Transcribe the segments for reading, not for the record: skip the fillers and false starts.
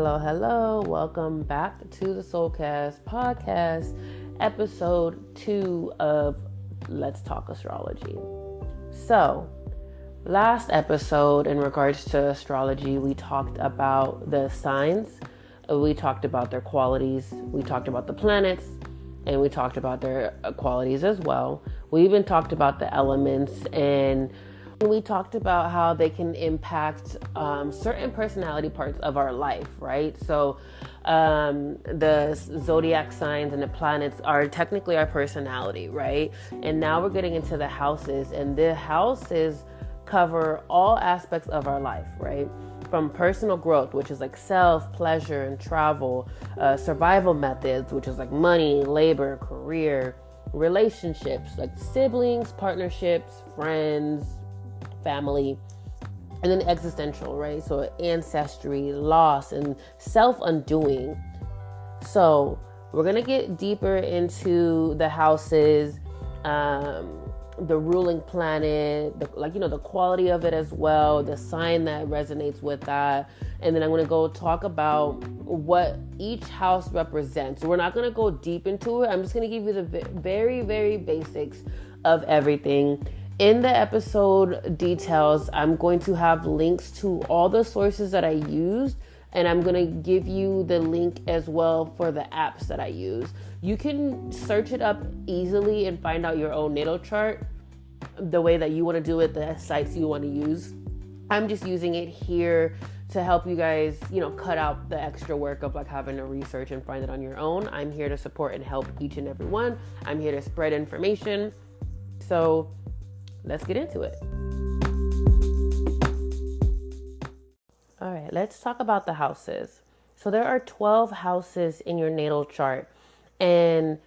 Hello. Welcome back to the Soulcast podcast, episode 2 of Let's Talk Astrology. So, last episode in regards to astrology, we talked about the signs, we talked about their qualities, we talked about the planets, and we talked about their qualities as well. We even talked about the elements, and we talked about how they can impact certain personality parts of our life, right? So the zodiac signs and the planets are technically our personality, right? And now we're getting into the houses, and the houses cover all aspects of our life, right? From personal growth, which is like self, pleasure, and travel, survival methods, which is like money, labor, career, relationships, like siblings, partnerships, friends, family, and then existential, right? So ancestry, loss, and self-undoing. So we're going to get deeper into the houses, the ruling planet, the quality of it as well, the sign that resonates with that. And then I'm going to go talk about what each house represents. We're not going to go deep into it. I'm just going to give you the very, very basics of everything. In the episode details, I'm going to have links to all the sources that I used, and I'm going to give you the link as well for the apps that I use. You can search it up easily and find out your own natal chart the way that you want to do it, the sites you want to use. I'm just using it here to help you guys, cut out the extra work of like having to research and find it on your own. I'm here to support and help each and every one. I'm here to spread information. So let's get into it. All right, let's talk about the houses. So there are 12 houses in your natal chart. And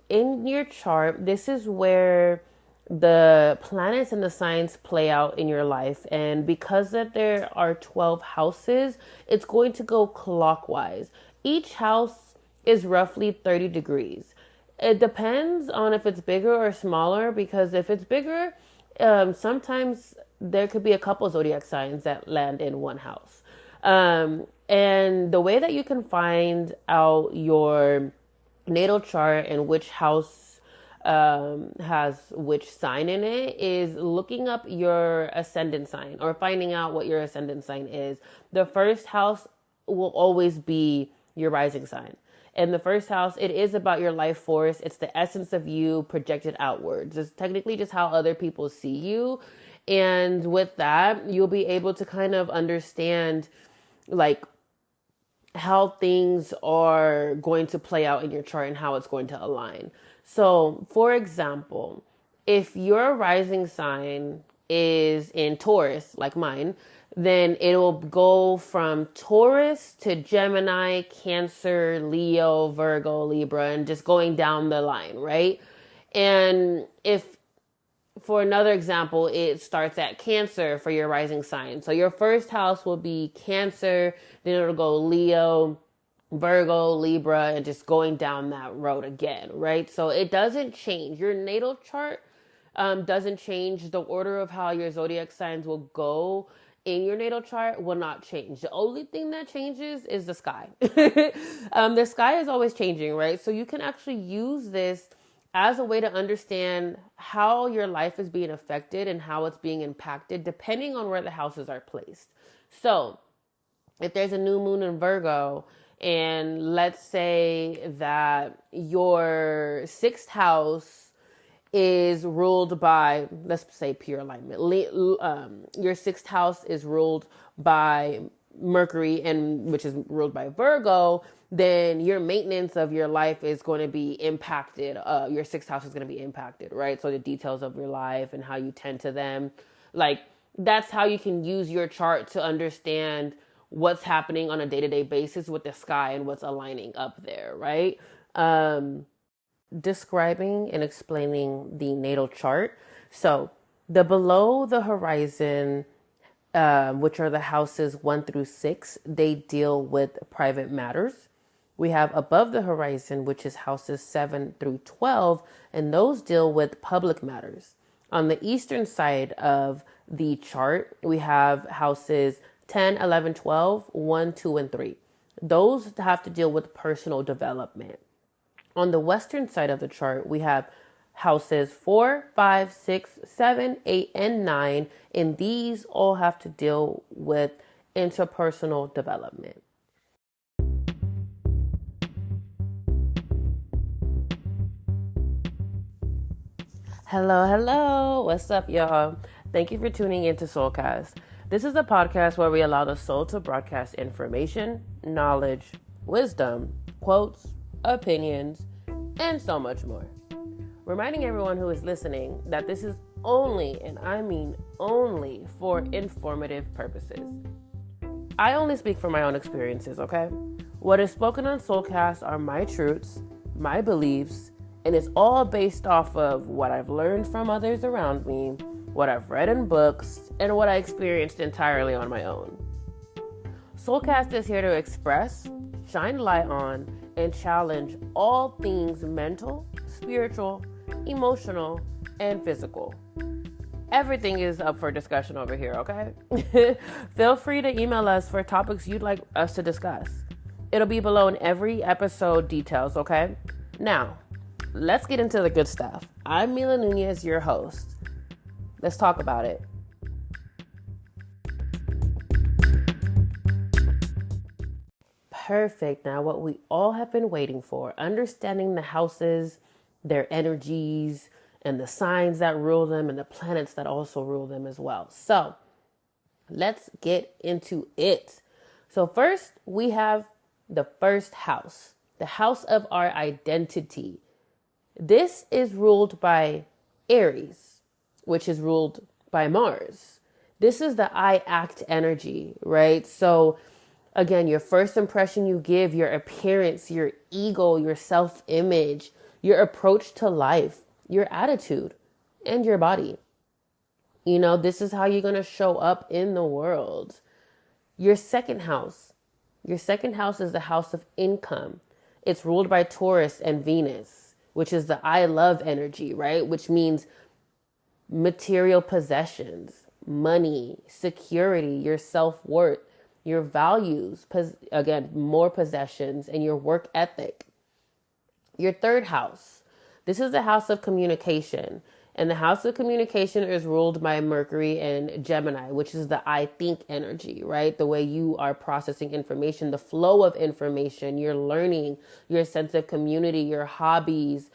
in your chart, this is where the planets and the signs play out in your life. And because that there are 12 houses, it's going to go clockwise. Each house is roughly 30 degrees. It depends on if it's bigger or smaller, because if it's bigger, sometimes there could be a couple zodiac signs that land in one house. And the way that you can find out your natal chart and which house has which sign in it is looking up your ascendant sign or finding out what your ascendant sign is. The first house will always be your rising sign. And the first house, it is about your life force. It's the essence of you projected outwards. It's technically just how other people see you. And with that, you'll be able to kind of understand like how things are going to play out in your chart and how it's going to align. So, for example, if your rising sign is in Taurus, like mine, then it will go from Taurus to Gemini, Cancer, Leo, Virgo, Libra, and just going down the line, right? And if, for another example, it starts at Cancer for your rising sign. So your first house will be Cancer, then it'll go Leo, Virgo, Libra, and just going down that road again, right? So it doesn't change. Your natal chart doesn't change. The order of how your zodiac signs will go in your natal chart will not change. The only thing that changes is the sky. The sky is always changing, right? So you can actually use this as a way to understand how your life is being affected and how it's being impacted depending on where the houses are placed. So if there's a new moon in Virgo, and let's say that your sixth house is ruled by, let's say, pure alignment. Your sixth house is ruled by Mercury, and which is ruled by Virgo, then your maintenance of your life is going to be impacted. Your sixth house is going to be impacted, right? So the details of your life and how you tend to them, like that's how you can use your chart to understand what's happening on a day-to-day basis with the sky and what's aligning up there, right? Describing and explaining the natal chart. So the below the horizon, which are the houses 1 through 6, they deal with private matters. We have above the horizon, which is houses 7 through 12, and those deal with public matters. On the eastern side of the chart, we have houses 10, 11, 12, 1, 2, and 3. Those have to deal with personal development. On the western side of the chart, we have houses 4, 5, 6, 7, 8, and 9, and these all have to deal with interpersonal development. Hello, hello. What's up, y'all? Thank you for tuning into Soulcast. This is a podcast where we allow the soul to broadcast information, knowledge, wisdom, quotes, opinions, and so much more. Reminding everyone who is listening that this is only, and I mean only, for informative purposes. I only speak from my own experiences, okay? What is spoken on Soulcast are my truths, my beliefs, and it's all based off of what I've learned from others around me, what I've read in books, and what I experienced entirely on my own. Soulcast is here to express, shine light on, and challenge all things mental, spiritual, emotional, and physical. Everything is up for discussion over here, okay? Feel free to email us for topics you'd like us to discuss. It'll be below in every episode details, okay? Now, let's get into the good stuff. I'm Mila Nunez, your host. Let's talk about it. Perfect. Now, what we all have been waiting for, understanding the houses, their energies, and the signs that rule them, and the planets that also rule them as well. So, let's get into it. So, first, we have the first house, the house of our identity. This is ruled by Aries, which is ruled by Mars. This is the I act energy, right? So again, your first impression you give, your appearance, your ego, your self-image, your approach to life, your attitude, and your body. You know, this is how you're going to show up in the world. Your second house is the house of income. It's ruled by Taurus and Venus, which is the I love energy, right? Which means material possessions, money, security, your self-worth, your values, again, more possessions, and your work ethic. Your third house, this is the house of communication. And the house of communication is ruled by Mercury and Gemini, which is the I think energy, right? The way you are processing information, the flow of information, your learning, your sense of community, your hobbies,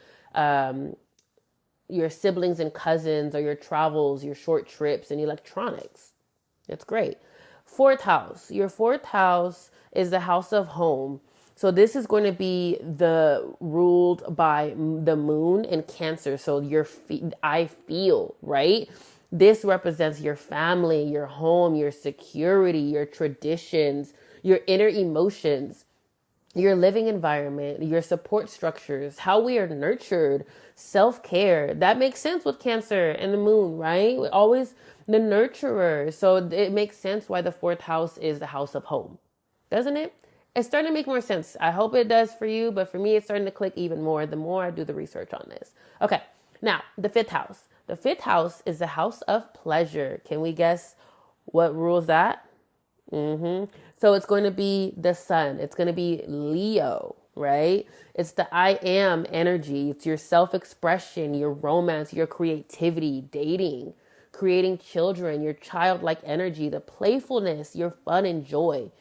your siblings and cousins, or your travels, your short trips, and electronics. That's great. Fourth house. Your fourth house is the house of home. So this is going to be ruled by the moon and Cancer. So I feel, right? This represents your family, your home, your security, your traditions, your inner emotions, your living environment, your support structures, how we are nurtured, self-care. That makes sense with Cancer and the moon, right? We're always the nurturer. So it makes sense why the fourth house is the house of home, doesn't it? It's starting to make more sense. I hope it does for you, but for me, it's starting to click even more the more I do the research on this. Okay, now the fifth house. The fifth house is the house of pleasure. Can we guess what rules that? So it's going to be the sun. It's going to be Leo, right? It's the I am energy. It's your self-expression, your romance, your creativity, dating, creating children, your childlike energy, the playfulness, your fun and joy.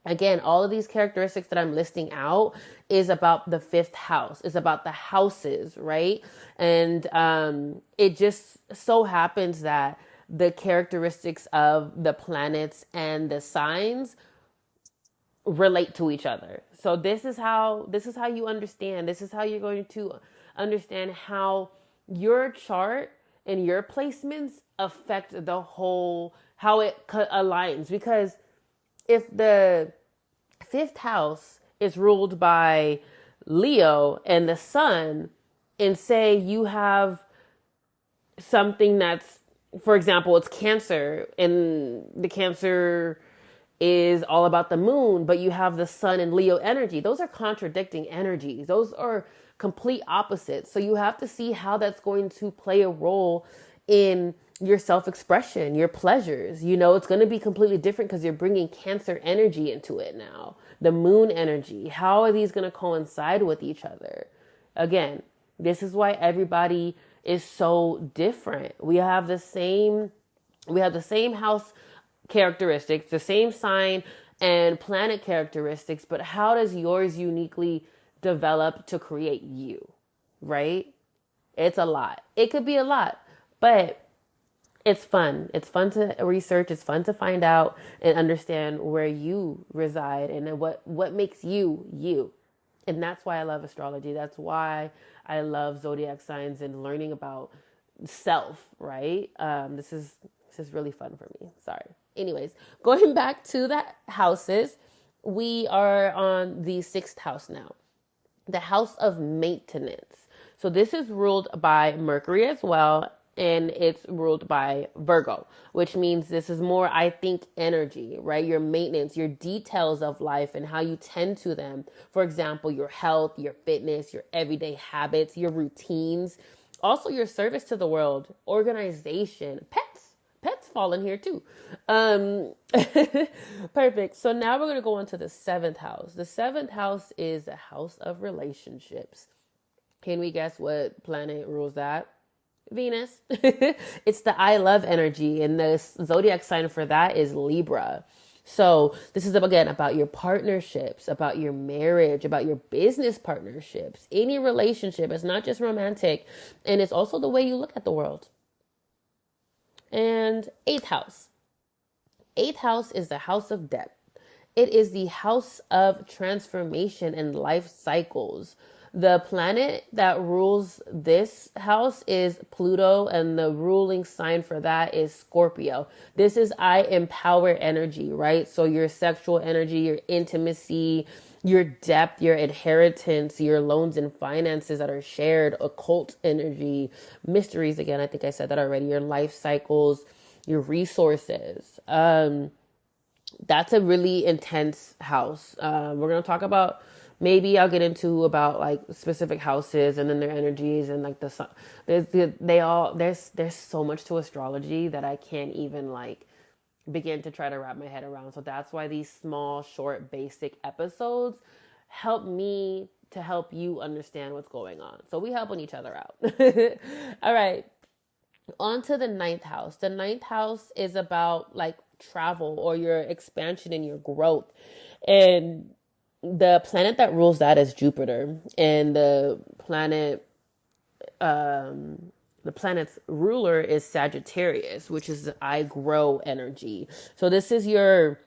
Again, all of these characteristics that I'm listing out is about the fifth house. It's about the houses, right? And it just so happens that the characteristics of the planets and the signs relate to each other. So this is how you understand. This is how you're going to understand how your chart and your placements affect the whole, how it aligns. Because if the fifth house is ruled by Leo and the sun, and say you have something that's, for example, it's Cancer, and the Cancer is all about the moon, but you have the sun and Leo energy. Those are contradicting energies. Those are complete opposites. So you have to see how that's going to play a role in your self-expression, your pleasures. You know, it's going to be completely different because you're bringing Cancer energy into it now. The moon energy. How are these going to coincide with each other? Again, this is why everybody is so different. We have the same house characteristics, the same sign and planet characteristics, but how does yours uniquely develop to create you, right? It's a lot. It could be a lot, but it's fun. It's fun to research. It's fun to find out and understand where you reside and what makes you you. And that's why I love astrology. That's why I love zodiac signs and learning about self, right? This is really fun for me. Sorry. Anyways, going back to the houses, we are on the sixth house now, the house of maintenance. So this is ruled by Mercury as well, and it's ruled by Virgo, which means this is more, I think, energy, right? Your maintenance, your details of life and how you tend to them. For example, your health, your fitness, your everyday habits, your routines, also your service to the world, organization, pets fall in here too. Perfect. So now we're going to go on to the seventh house. The seventh house is the house of relationships. Can we guess what planet rules that? Venus. It's the I love energy, and the zodiac sign for that is Libra. So this is again about your partnerships, about your marriage, about your business partnerships, any relationship. It's not just romantic, and it's also the way you look at the world. And eighth house. Eighth house is the house of death. It is the house of transformation and life cycles. The planet that rules this house is Pluto, and the ruling sign for that is Scorpio. This is I empower energy, right? So your sexual energy, your intimacy, your depth, your inheritance, your loans and finances that are shared, occult energy, mysteries. Again, I think I said that already. Your life cycles, your resources. That's a really intense house. We're going to talk about, maybe I'll get into about like specific houses and then their energies and like the sun. There's so much to astrology that I can't even like begin to try to wrap my head around. So that's why these small, short, basic episodes help me to help you understand what's going on. So we helping each other out. All right. On to the ninth house. The ninth house is about like travel or your expansion and your growth. And the planet that rules that is Jupiter. And the planet's ruler is Sagittarius, which is the I grow energy. So this is going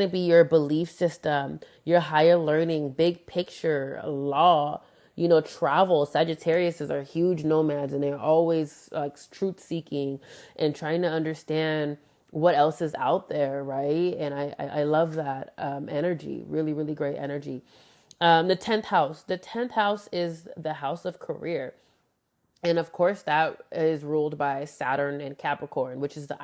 to be your belief system, your higher learning, big picture, law, travel. Sagittarius are huge nomads, and they're always like truth seeking and trying to understand what else is out there, right? And I love that energy. Really, really great energy. The 10th house. The 10th house is the house of career. And of course, that is ruled by Saturn and Capricorn, which is the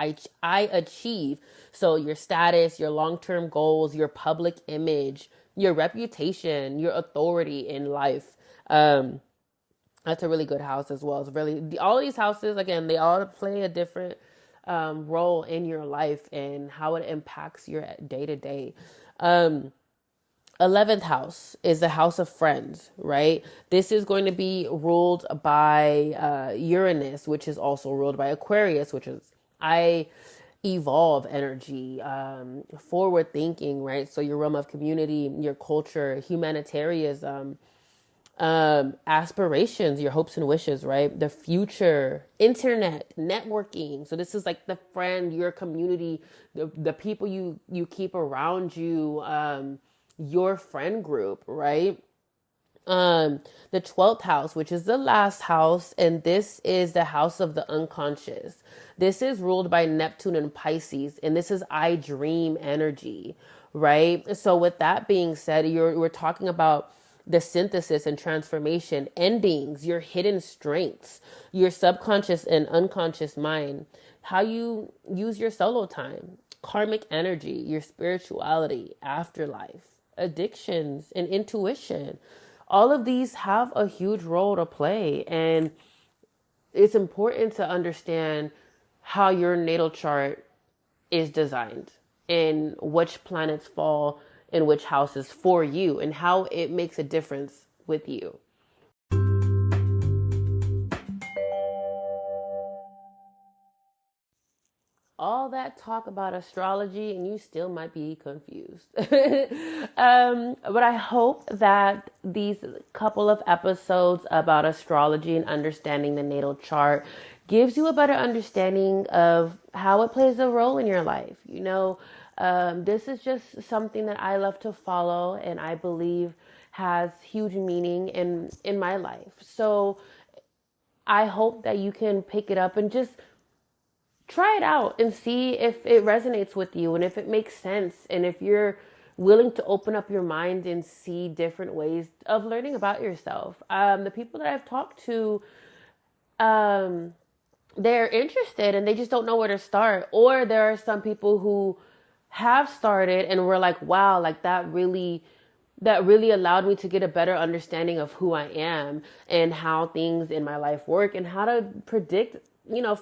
I achieve. So your status, your long-term goals, your public image, your reputation, your authority in life. That's a really good house as well. It's really, all of these houses, again, they all play a different role in your life and how it impacts your day to day. 11th house is the house of friends, right? This is going to be ruled by Uranus, which is also ruled by Aquarius, which is I evolve energy, forward thinking, right? So your realm of community, your culture, humanitarianism, aspirations, your hopes and wishes, right? The future, internet, networking. So this is like the friend, your community, the people you keep around you, your friend group, right? The 12th house, which is the last house, and this is the house of the unconscious. This is ruled by Neptune and Pisces, and this is I dream energy, right? So with that being said, we're talking about the synthesis and transformation, endings, your hidden strengths, your subconscious and unconscious mind, how you use your solo time, karmic energy, your spirituality, afterlife, addictions, and intuition. All of these have a huge role to play. And it's important to understand how your natal chart is designed and which planets fall in which houses for you and how it makes a difference with you. All that talk about astrology and you still might be confused. But I hope that these couple of episodes about astrology and understanding the natal chart gives you a better understanding of how it plays a role in your life. This is just something that I love to follow and I believe has huge meaning in my life. So I hope that you can pick it up and just try it out and see if it resonates with you and if it makes sense and if you're willing to open up your mind and see different ways of learning about yourself. The people that I've talked to, they're interested and they just don't know where to start. Or there are some people who have started and were like, wow, like that really allowed me to get a better understanding of who I am and how things in my life work and how to predict,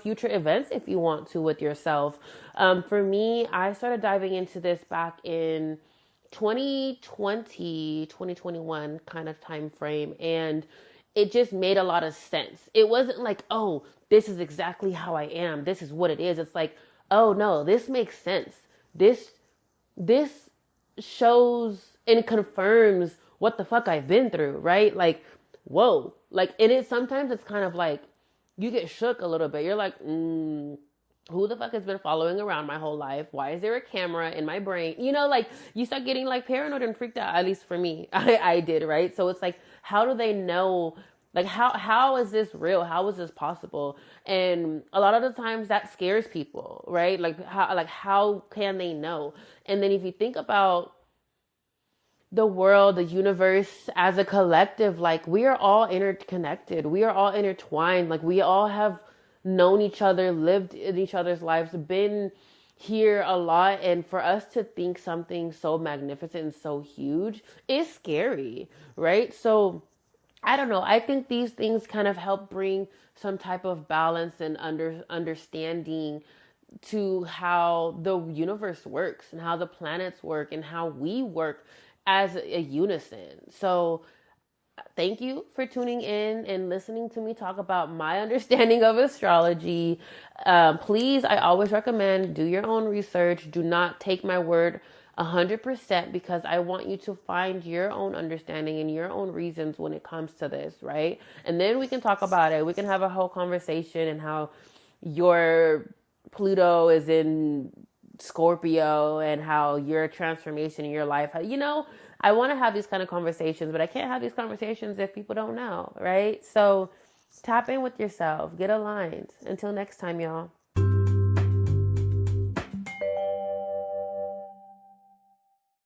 future events if you want to with yourself. For me, I started diving into this back in 2020, 2021 kind of time frame. And it just made a lot of sense. It wasn't like, oh, this is exactly how I am. This is what it is. It's like, oh no, this makes sense. This shows and confirms what the fuck I've been through, right? Like, whoa. Like, and sometimes it's kind of like, you get shook a little bit. You're like, who the fuck has been following around my whole life? Why is there a camera in my brain? Like you start getting like paranoid and freaked out. At least for me, I did, right? So it's like, how do they know? Like, how is this real? How is this possible? And a lot of the times that scares people, right? Like how can they know? And then if you think about the world, the universe as a collective, like we are all interconnected. We are all intertwined. Like we all have known each other, lived in each other's lives, been here a lot. And for us to think something so magnificent and so huge is scary, right? So I don't know. I think these things kind of help bring some type of balance and understanding to how the universe works and how the planets work and how we work as a unison. So thank you for tuning in and listening to me talk about my understanding of astrology. Please, I always recommend do your own research. Do not take my word 100% because I want you to find your own understanding and your own reasons when it comes to this, right? And then we can talk about it. We can have a whole conversation and how your Pluto is in Scorpio and how your transformation in your life, I want to have these kind of conversations, but I can't have these conversations if people don't know, right? So tap in with yourself, get aligned. Until next time, y'all.